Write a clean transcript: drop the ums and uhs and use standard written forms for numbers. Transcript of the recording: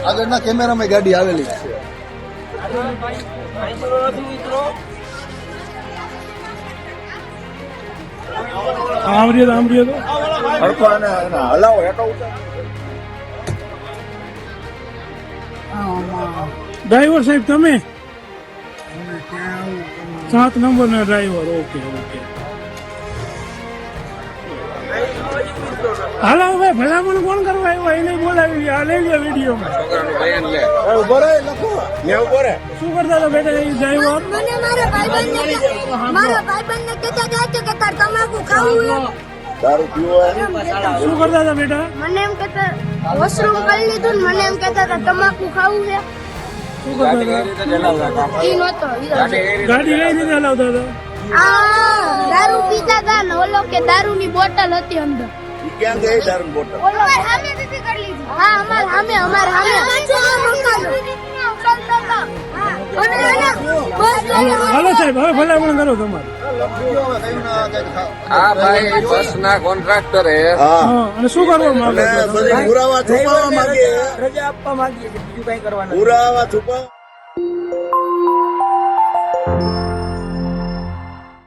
આગળના કેમેરામાં ગાડી આવેલી છે. હલાવો ડ્રાઈવર સાહેબ તમે 7 નંબરના ડ્રાઈવર. Okay okay. હાલો ભાઈ, ભલામણ કોણ કરવા આવ્યો એને બોલાવી. આ લઈ લે વિડીયોમાં. શું કરતા હતા બેટા એ ડ્રાઈવર? મને મારા ભાઈબંધને કહેતા હતા કે તાર તમાકુ ખાવું છે. દારૂ પીવો શું કરતા હતા બેટા? મને એમ કહેતા વોશરૂમ કરી લીધું ને મને એમ કહેતા હતા તમાકુ ખાવું છે. શું કરતા હતા? ઈ નહોતો ગાડી કઈ રીતે હલાવતા હતા? દારૂ પીતા હતા ને ઓલો કે દારૂની બોટલ હતી અંદર. ક્યાં ગઈ દારૂ બોટલ? ઓલો સામે દીધી કરી લીધી. હા અમાર સામે હાલો સાહેબ, હવે ભલામણ કરો તમારે. આ ભાઈ બસ ના કોન્ટ્રાક્ટર હે. અને શું કરવા માંગે? પુરાવા છુપાવવા માંગે. રજા આપવા માંગીએ છીએ, બીજું કઈ કરવાનું પુરાવા છુપાવવા